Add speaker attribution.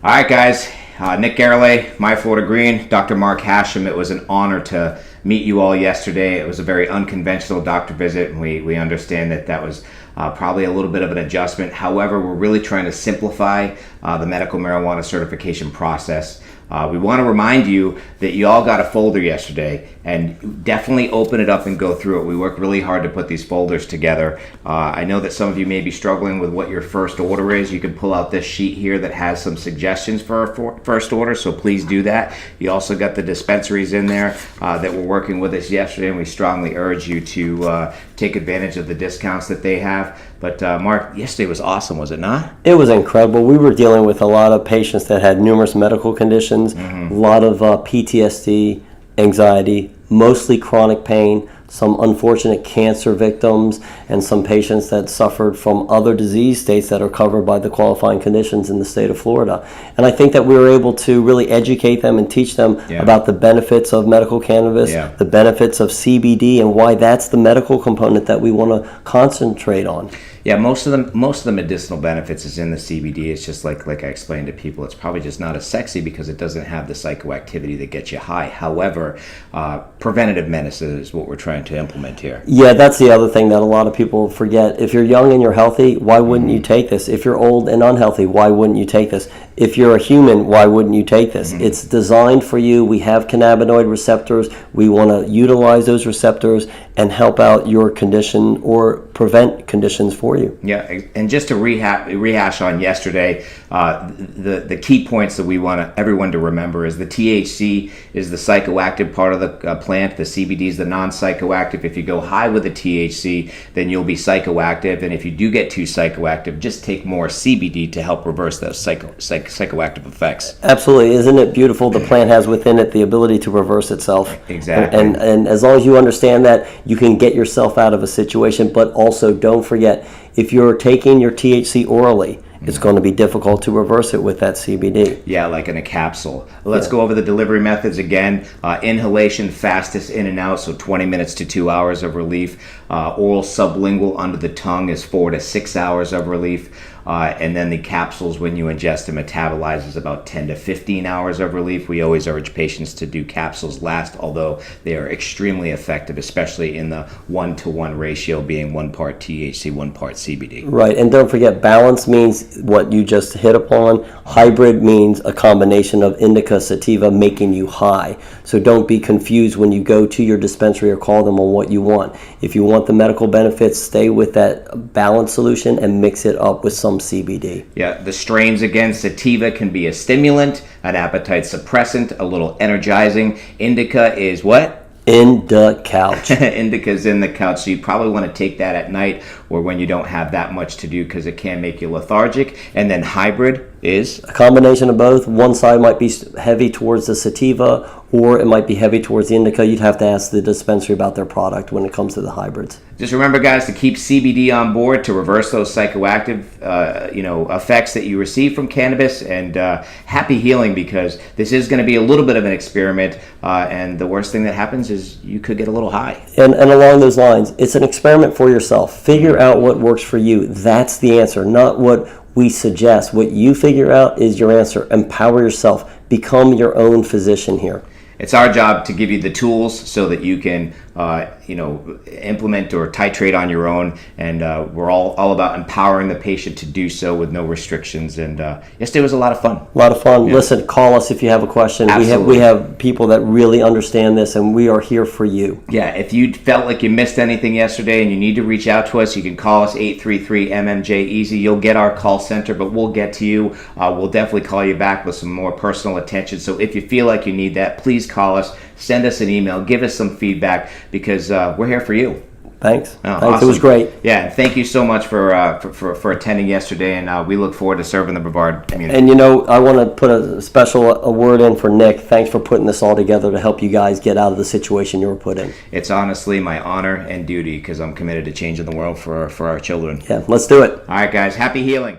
Speaker 1: All right, guys. Nick Garrelay, My Florida Green, Dr. Mark Hashim. It was an honor to meet you all yesterday. It was a very unconventional doctor visit, and we understand that was probably a little bit of an adjustment. However, we're really trying to simplify the medical marijuana certification process. We want to remind you that you all got a folder yesterday, and definitely open it up and go through it. We worked really hard to put these folders together. I know that some of you may be struggling with what your first order is. You can pull out this sheet here that has some suggestions for our first order, so please do that. You also got the dispensaries in there that were working with us yesterday, and we strongly urge you to take advantage of the discounts that they have. But Mark, yesterday was awesome, was it not?
Speaker 2: It was incredible. We were dealing with a lot of patients that had numerous medical conditions, a lot of PTSD, anxiety, mostly chronic pain, some unfortunate cancer victims, and some patients that suffered from other disease states that are covered by the qualifying conditions in the state of Florida. And I think that we were able to really educate them and teach them about the benefits of medical cannabis, the benefits of CBD, and why that's the medical component that we want to concentrate on.
Speaker 1: Yeah, most of the medicinal benefits is in the CBD. It's just like I explained to people, it's probably just not as sexy because it doesn't have the psychoactivity that gets you high. However, preventative medicine is what we're trying to implement here.
Speaker 2: Yeah, that's the other thing that a lot of people forget. If you're young and you're healthy, why wouldn't you take this? If you're old and unhealthy, why wouldn't you take this? If you're a human, why wouldn't you take this? It's designed for you. We have cannabinoid receptors. We want to utilize those receptors and help out your condition or prevent conditions for you.
Speaker 1: Yeah, and just to rehash on yesterday, the key points that we want everyone to remember is the THC is the psychoactive part of the plant. The CBD is the non-psychoactive. If you go high with the THC, then you'll be psychoactive. And if you do get too psychoactive, just take more CBD to help reverse those psychoactive effects.
Speaker 2: Absolutely. Isn't it beautiful? The plant has within it the ability to reverse itself.
Speaker 1: Exactly.
Speaker 2: And as long as you understand that, you can get yourself out of a situation. But also don't forget, if you're taking your THC orally, it's going to be difficult to reverse it with that CBD.
Speaker 1: Yeah, like in a capsule. Let's go over the delivery methods again. Inhalation, fastest in and out, so 20 minutes to 2 hours of relief. Oral sublingual under the tongue is 4 to 6 hours of relief. And then the capsules, when you ingest them, metabolizes about 10 to 15 hours of relief. We always urge patients to do capsules last, although they are extremely effective, especially in the 1-to-1 ratio being 1 part THC, 1 part CBD.
Speaker 2: Right, and don't forget, balance means what you just hit upon. Hybrid means a combination of indica, sativa, making you high. So don't be confused when you go to your dispensary or call them on what you want. If you want the medical benefits, stay with that balanced solution and mix it up with some CBD.
Speaker 1: Yeah, the strains again, sativa can be a stimulant, an appetite suppressant, a little energizing. Indica is what?
Speaker 2: In the couch.
Speaker 1: Indica's in the couch, so you probably want to take that at night or when you don't have that much to do because it can make you lethargic. And then hybrid is?
Speaker 2: A combination of both. One side might be heavy towards the sativa or it might be heavy towards the indica. You'd have to ask the dispensary about their product when it comes to the hybrids.
Speaker 1: Just remember, guys, to keep CBD on board to reverse those psychoactive effects that you receive from cannabis, and happy healing, because this is going to be a little bit of an experiment, and the worst thing that happens is you could get a little high.
Speaker 2: And along those lines, it's an experiment for yourself. Figure out what works for you. That's the answer, not what we suggest. What you figure out is your answer. Empower yourself. Become your own physician here.
Speaker 1: It's our job to give you the tools so that you can, implement or titrate on your own. And we're all about empowering the patient to do so with no restrictions. And yesterday was a lot of fun.
Speaker 2: A lot of fun. Yeah. Listen, call us if you have a question.
Speaker 1: Absolutely.
Speaker 2: We have people that really understand this, and we are here for you.
Speaker 1: Yeah, if you felt like you missed anything yesterday and you need to reach out to us, you can call us 833-MMJ-EASY. You'll get our call center, but we'll get to you. We'll definitely call you back with some more personal attention. So if you feel like you need that, please call us, send us an email, give us some feedback, because we're here for you.
Speaker 2: Thanks.
Speaker 1: Thanks.
Speaker 2: Awesome. It was great.
Speaker 1: Yeah, and thank you so much for attending yesterday, and we look forward to serving the Brevard community.
Speaker 2: And I want to put a special word in for Nick. Thanks for putting this all together to help you guys get out of the situation you were put in.
Speaker 1: It's honestly my honor and duty, because I'm committed to changing the world for our children.
Speaker 2: Yeah, let's do it.
Speaker 1: All right, guys. Happy healing.